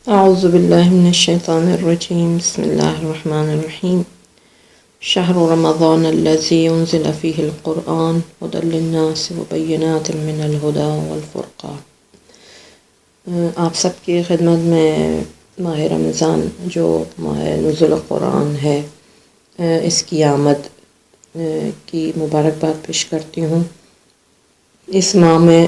اعوذ باللہ من الشیطان الرجیم بسم اللہ الرحمن الرحیم شہر رمضان الذی انزل فیہ القرآن ھدی للناس وبینات من الہدی والفرقان۔ آپ سب کی خدمت میں ماہ رمضان جو ماہ نزول قرآن ہے اس کی آمد کی مبارکباد پیش کرتی ہوں۔ اس ماہ میں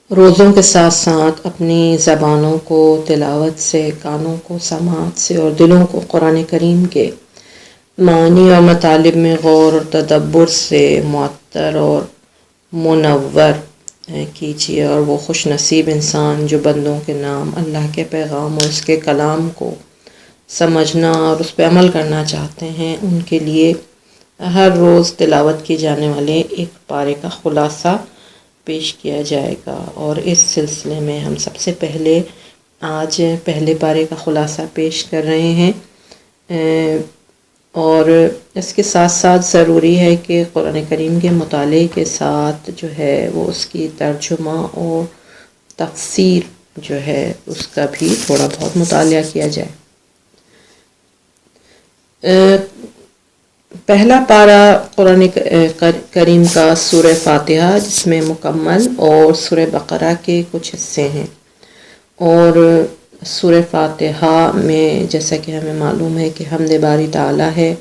روزوں کے ساتھ ساتھ اپنی زبانوں کو تلاوت سے، کانوں کو سماعت سے اور دلوں کو قرآن کریم کے معانی اور مطالب میں غور اور تدبر سے معطر اور منور کیجیے، اور وہ خوش نصیب انسان جو بندوں کے نام، اللہ کے پیغام اور اس کے کلام کو سمجھنا اور اس پہ عمل کرنا چاہتے ہیں، ان کے لیے ہر روز تلاوت کی جانے والے ایک پارے کا خلاصہ پیش کیا جائے گا۔ اور اس سلسلے میں ہم سب سے پہلے آج پہلے پارے کا خلاصہ پیش کر رہے ہیں، اور اس کے ساتھ ساتھ ضروری ہے کہ قرآن کریم کے مطالعے کے ساتھ جو ہے وہ اس کی ترجمہ اور تفسیر جو ہے اس کا بھی تھوڑا بہت مطالعہ کیا جائے۔ پہلا پارہ قرآن کریم کا سورہ فاتحہ، جس میں مکمل اور سورہ بقرہ کے کچھ حصے ہیں، اور سورہ فاتحہ میں جیسا کہ ہمیں معلوم ہے کہ حمد باری تعالیٰ ہے،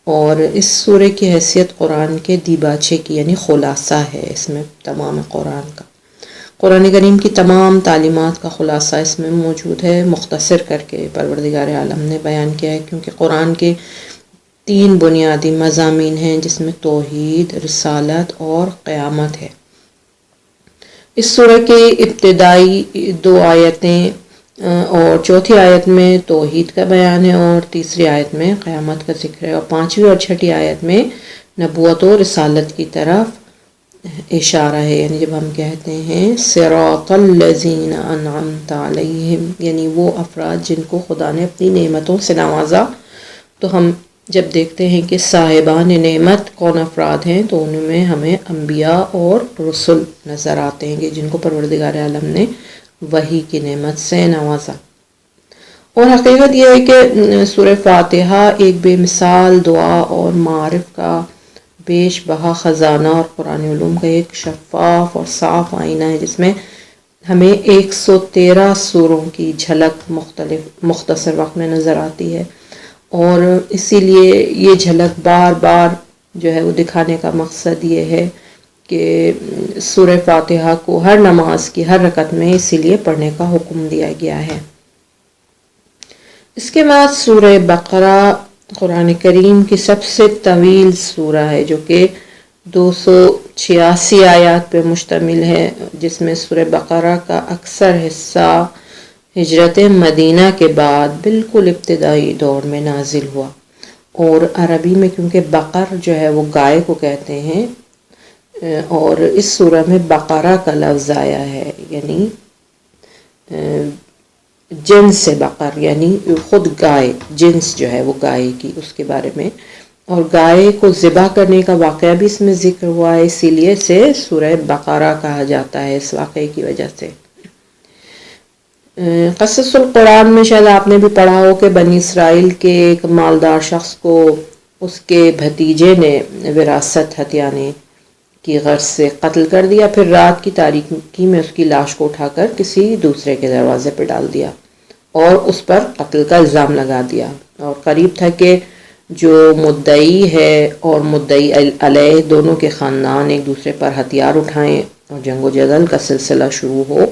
اور اس سورہ کی حیثیت قرآن کے دیباچے کی یعنی خلاصہ ہے۔ اس میں تمام قرآن کریم کی تمام تعلیمات کا خلاصہ اس میں موجود ہے، مختصر کر کے پروردگار عالم نے بیان کیا ہے، کیونکہ قرآن کے 3 بنیادی مضامین ہیں جس میں توحید، رسالت اور قیامت ہے۔ اس سورہ کے ابتدائی 2 آیتیں اور چوتھی آیت میں توحید کا بیان ہے، اور تیسری آیت میں قیامت کا ذکر ہے، اور 5ویں اور 6ٹھی آیت میں نبوت و رسالت کی طرف اشارہ ہے۔ یعنی جب ہم کہتے ہیں صراط الذین انعمت علیہم، یعنی وہ افراد جن کو خدا نے اپنی نعمتوں سے نوازا، تو ہم جب دیکھتے ہیں کہ صاحبان نعمت کون افراد ہیں تو ان میں ہمیں انبیاء اور رسل نظر آتے ہیں کہ جن کو پروردگار عالم نے وحی کی نعمت سے نوازا۔ اور حقیقت یہ ہے کہ سورہ فاتحہ ایک بے مثال دعا اور معارف کا بیش بہا خزانہ اور قرآن علوم کا ایک شفاف اور صاف آئینہ ہے، جس میں ہمیں 113 سوروں کی جھلک مختصر وقت میں نظر آتی ہے، اور اسی لیے یہ جھلک بار بار جو ہے وہ دکھانے کا مقصد یہ ہے کہ سورہ فاتحہ کو ہر نماز کی ہر رکعت میں اسی لیے پڑھنے کا حکم دیا گیا ہے۔ اس کے بعد سورہ بقرہ قرآن کریم کی سب سے طویل سورہ ہے، جو کہ 286 آیات پہ مشتمل ہے، جس میں سورہ بقرہ کا اکثر حصہ ہجرت مدینہ کے بعد بالکل ابتدائی دور میں نازل ہوا، اور عربی میں کیونکہ بقر جو ہے وہ گائے کو کہتے ہیں، اور اس سورہ میں بقرہ کا لفظ آیا ہے، یعنی جنس بقر، یعنی خود گائے، جنس جو ہے وہ گائے کی، اس کے بارے میں، اور گائے کو ذبح کرنے کا واقعہ بھی اس میں ذکر ہوا ہے، اسی لیے اسے سورہ بقرہ کہا جاتا ہے اس واقعے کی وجہ سے۔ قصص القرآن میں شاید آپ نے بھی پڑھا ہو کہ بنی اسرائیل کے ایک مالدار شخص کو اس کے بھتیجے نے وراثت ہتھیانے کی غرض سے قتل کر دیا، پھر رات کی تاریکی میں اس کی لاش کو اٹھا کر کسی دوسرے کے دروازے پہ ڈال دیا اور اس پر قتل کا الزام لگا دیا، اور قریب تھا کہ جو مدعی ہے اور مدعی علیہ دونوں کے خاندان ایک دوسرے پر ہتھیار اٹھائیں اور جنگ و جدل کا سلسلہ شروع ہو،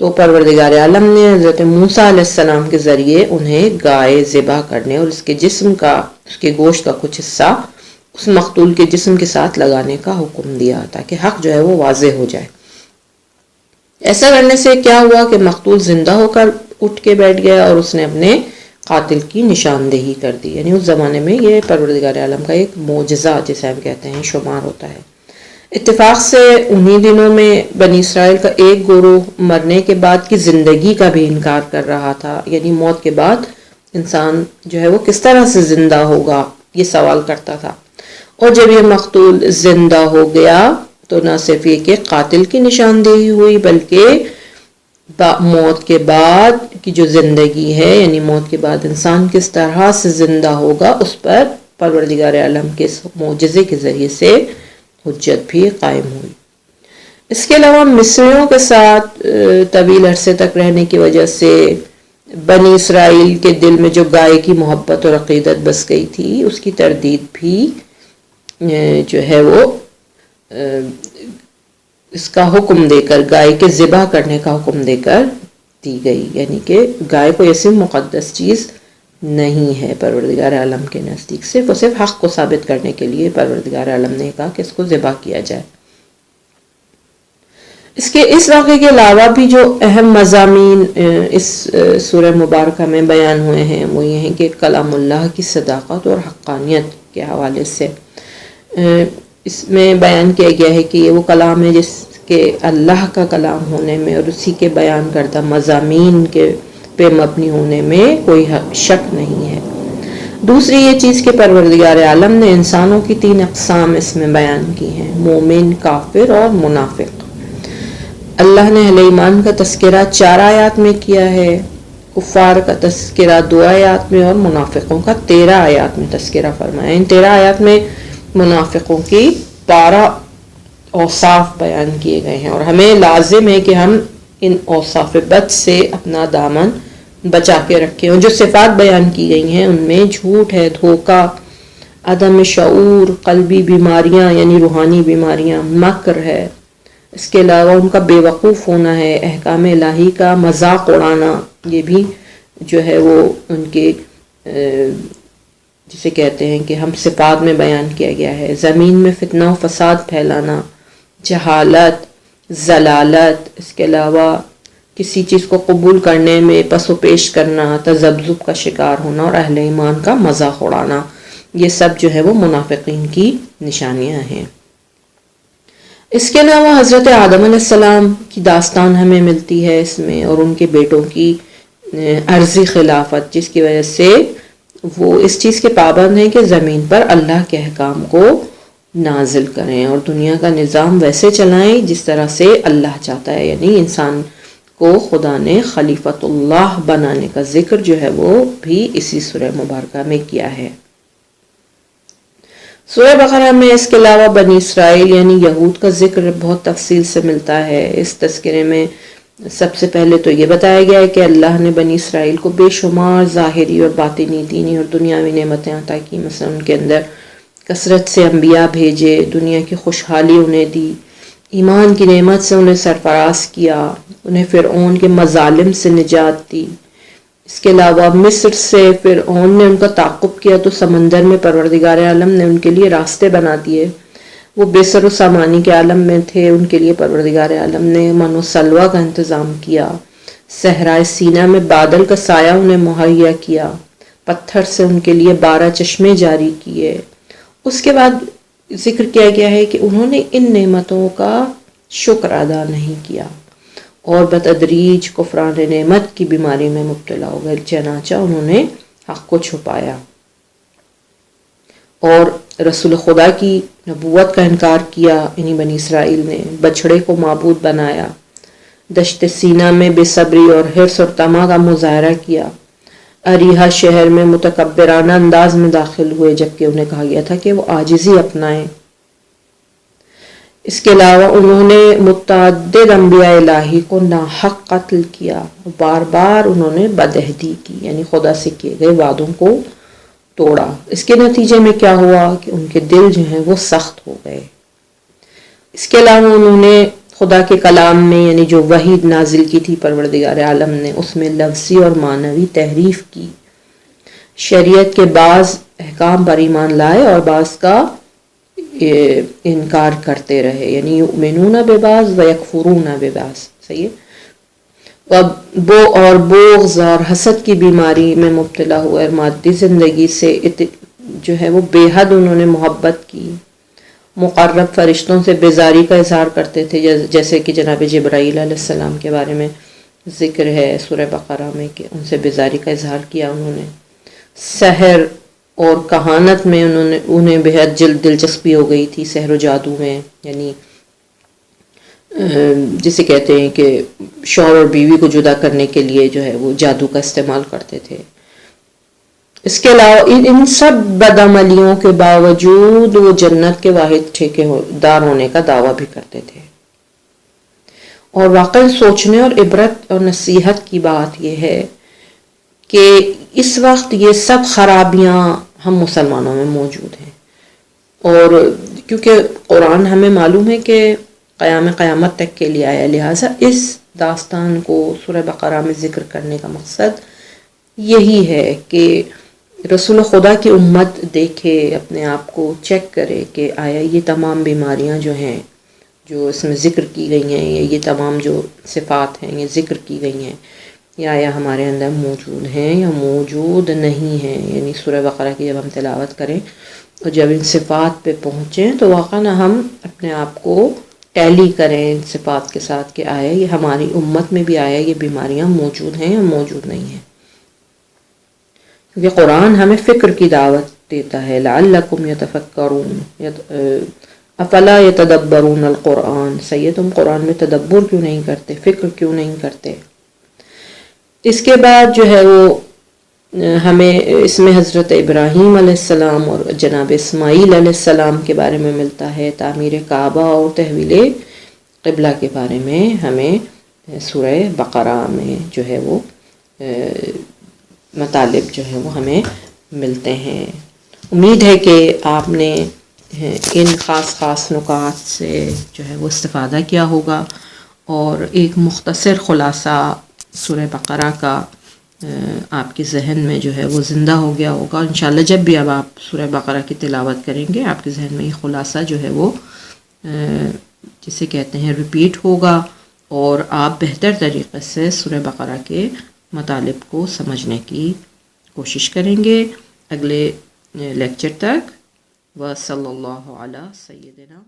تو پروردگار عالم نے حضرت موسیٰ علیہ السلام کے ذریعے انہیں گائے ذبح کرنے اور اس کے گوشت کا کچھ حصہ اس مقتول کے جسم کے ساتھ لگانے کا حکم دیا، تاکہ حق جو ہے وہ واضح ہو جائے۔ ایسا کرنے سے کیا ہوا کہ مقتول زندہ ہو کر اٹھ کے بیٹھ گیا اور اس نے اپنے قاتل کی نشاندہی کر دی، یعنی اس زمانے میں یہ پروردگار عالم کا ایک معجزہ جسے ہم کہتے ہیں شمار ہوتا ہے۔ اتفاق سے انہی دنوں میں بنی اسرائیل کا ایک گروہ مرنے کے بعد کی زندگی کا بھی انکار کر رہا تھا، یعنی موت کے بعد انسان جو ہے وہ کس طرح سے زندہ ہوگا یہ سوال کرتا تھا، اور جب یہ مقتول زندہ ہو گیا تو نہ صرف یہ کہ قاتل کی نشاندہی ہوئی، بلکہ موت کے بعد کی جو زندگی ہے، یعنی موت کے بعد انسان کس طرح سے زندہ ہوگا، اس پر پروردگار عالم کے معجزے کے ذریعے سے حجت بھی قائم ہوئی۔ اس کے علاوہ مصریوں کے ساتھ طویل عرصے تک رہنے کی وجہ سے بنی اسرائیل کے دل میں جو گائے کی محبت اور عقیدت بس گئی تھی، اس کی تردید بھی جو ہے وہ اس کا حکم دے کر، گائے کے ذبح کرنے کا حکم دے کر دی گئی، یعنی کہ گائے کوئی ایسی مقدس چیز نہیں ہے پروردگار عالم کے نزدیک، صرف اور صرف حق کو ثابت کرنے کے لیے پروردگار عالم نے کہا کہ اس کو ذبح کیا جائے۔ اس واقعے کے علاوہ بھی جو اہم مضامین اس سورہ مبارکہ میں بیان ہوئے ہیں وہ یہ ہیں کہ کلام اللہ کی صداقت اور حقانیت کے حوالے سے اس میں بیان کیا گیا ہے کہ یہ وہ کلام ہے جس کے اللہ کا کلام ہونے میں اور اسی کے بیان کردہ مضامین کے پہ مبنی ہونے میں کوئی شک نہیں ہے۔ دوسری یہ چیز کہ پروردگار عالم نے انسانوں کی 3 اقسام اس میں بیان کی ہیں، مومن، کافر اور منافق۔ اللہ نے اہل ایمان کا تذکرہ 4 آیات میں کیا ہے، کفار کا تذکرہ 2 آیات میں اور منافقوں کا 13 آیات میں تذکرہ فرمایا۔ ان 13 آیات میں منافقوں کی 12 اوصاف بیان کیے گئے ہیں، اور ہمیں لازم ہے کہ ہم ان اوصاف بد سے اپنا دامن بچا کے رکھیں۔ اور جو صفات بیان کی گئی ہیں ان میں جھوٹ ہے، دھوکہ، عدم شعور، قلبی بیماریاں یعنی روحانی بیماریاں، مکر ہے، اس کے علاوہ ان کا بے وقوف ہونا ہے، احکام الہی کا مذاق اڑانا، یہ بھی جو ہے وہ ان کے جسے کہتے ہیں کہ ہم صفات میں بیان کیا گیا ہے۔ زمین میں فتنہ و فساد پھیلانا، جہالت، ضلالت، اس کے علاوہ کسی چیز کو قبول کرنے میں پس و پیش کرنا، تذبذب کا شکار ہونا اور اہل ایمان کا مذاق اڑانا، یہ سب جو ہے وہ منافقین کی نشانیاں ہیں۔ اس کے علاوہ حضرت آدم علیہ السلام کی داستان ہمیں ملتی ہے اس میں، اور ان کے بیٹوں کی عرضی خلافت، جس کی وجہ سے وہ اس چیز کے پابند ہیں کہ زمین پر اللہ کے احکام کو نازل کریں اور دنیا کا نظام ویسے چلائیں جس طرح سے اللہ چاہتا ہے، یعنی انسان کو خدا نے خلیفۃ اللہ بنانے کا ذکر جو ہے وہ بھی اسی سورہ مبارکہ میں کیا ہے۔ سورہ بقرہ میں اس کے علاوہ بنی اسرائیل یعنی یہود کا ذکر بہت تفصیل سے ملتا ہے۔ اس تذکرے میں سب سے پہلے تو یہ بتایا گیا ہے کہ اللہ نے بنی اسرائیل کو بے شمار ظاہری اور باطنی، دینی اور دنیاوی نعمتیں عطا کی، مثلا ان کے اندر کثرت سے انبیاء بھیجے، دنیا کی خوشحالی انہیں دی، ایمان کی نعمت سے انہیں سرفراز کیا، انہیں فرعون کے مظالم سے نجات دی۔ اس کے علاوہ مصر سے فرعون نے ان کا تعاقب کیا تو سمندر میں پروردگار عالم نے ان کے لیے راستے بنا دیے۔ وہ بے سر و سامانی کے عالم میں تھے، ان کے لیے پروردگار عالم نے من و سلوہ کا انتظام کیا۔ صحرائے سینا میں بادل کا سایہ انہیں مہیا کیا، پتھر سے ان کے لیے 12 چشمے جاری کیے۔ اس کے بعد ذکر کیا گیا ہے کہ انہوں نے ان نعمتوں کا شکر ادا نہیں کیا اور بتدریج کفران نعمت کی بیماری میں مبتلا ہو گئے، چنانچہ انہوں نے حق کو چھپایا اور رسول خدا کی نبوت کا انکار کیا۔ انہی بنی اسرائیل نے بچھڑے کو معبود بنایا، دشت سینا میں بے صبری اور حرص اور طمع کا مظاہرہ کیا، اریحا شہر میں متکبرانہ انداز میں داخل ہوئے جبکہ انہیں کہا گیا تھا کہ وہ عاجزی اپنائیں۔ اس کے علاوہ انہوں نے متعدد انبیاء الہی کو ناحق قتل کیا، بار بار انہوں نے بدعہدی کی، یعنی خدا سے کیے گئے وعدوں کو توڑا۔ اس کے نتیجے میں کیا ہوا کہ ان کے دل جو ہیں وہ سخت ہو گئے۔ اس کے علاوہ انہوں نے خدا کے کلام میں یعنی جو وحی نازل کی تھی پروردگار عالم نے، اس میں لفظی اور معنوی تحریف کی، شریعت کے بعض احکام پر ایمان لائے اور بعض کا انکار کرتے رہے، یعنی یؤمنون ببعض ویکفرون ببعض، صحیح ہے۔ اور بغض اور حسد کی بیماری میں مبتلا ہوئے اور مادی زندگی سے جو ہے وہ بے حد انہوں نے محبت کی، مقرب فرشتوں سے بیزاری کا اظہار کرتے تھے، جیسے کہ جناب جبرائیل علیہ السلام کے بارے میں ذکر ہے سورہ بقرہ میں کہ ان سے بیزاری کا اظہار کیا انہوں نے۔ سحر اور کہانت میں انہیں بے حد دلچسپی ہو گئی تھی، سحر و جادو میں، یعنی جسے کہتے ہیں کہ شوہر اور بیوی کو جدا کرنے کے لیے جو ہے وہ جادو کا استعمال کرتے تھے. اس کے علاوہ ان سب بدعملیوں کے باوجود وہ جنت کے واحد ٹھیکے دار ہونے کا دعویٰ بھی کرتے تھے. اور واقعی سوچنے اور عبرت اور نصیحت کی بات یہ ہے کہ اس وقت یہ سب خرابیاں ہم مسلمانوں میں موجود ہیں. اور کیونکہ قرآن ہمیں معلوم ہے کہ قیامت تک کے لیے آیا، لہٰذا اس داستان کو سورہ بقرہ میں ذکر کرنے کا مقصد یہی ہے کہ رسول خدا کی امت دیکھے، اپنے آپ کو چیک کرے کہ آیا یہ تمام بیماریاں جو ہیں جو اس میں ذکر کی گئی ہیں، یہ تمام جو صفات ہیں یہ ذکر کی گئی ہیں، یا ہمارے اندر موجود ہیں یا موجود نہیں ہیں. یعنی سورہ بقرہ کی جب ہم تلاوت کریں تو جب ان صفات پہ پہنچیں تو واقعاً ہم اپنے آپ کو ٹیلی کریں ان صفات کے ساتھ کہ آیا یہ ہماری امت میں بھی آیا یہ بیماریاں موجود ہیں یا موجود نہیں ہیں. کیونکہ قرآن ہمیں فکر کی دعوت دیتا ہے. لعلکم یتفکرون افلا یتدبرون القرآن، صحیح تم قرآن میں تدبر کیوں نہیں کرتے، فکر کیوں نہیں کرتے. اس کے بعد جو ہے وہ ہمیں اس میں حضرت ابراہیم علیہ السلام اور جناب اسماعیل علیہ السلام کے بارے میں ملتا ہے. تعمیر کعبہ اور تحویل قبلہ کے بارے میں ہمیں سورہ بقرہ میں جو ہے وہ مطالب جو ہے وہ ہمیں ملتے ہیں. امید ہے کہ آپ نے ان خاص نکات سے جو ہے وہ استفادہ کیا ہوگا اور ایک مختصر خلاصہ سورہ بقرہ کا آپ کے ذہن میں جو ہے وہ زندہ ہو گیا ہوگا. انشاءاللہ جب بھی اب آپ سورہ بقرہ کی تلاوت کریں گے آپ کے ذہن میں یہ خلاصہ جو ہے وہ جسے کہتے ہیں ریپیٹ ہوگا اور آپ بہتر طریقے سے سورہ بقرہ کے مطالب کو سمجھنے کی کوشش کریں گے. اگلے لیکچر تک وصلی اللہ علی سیدنا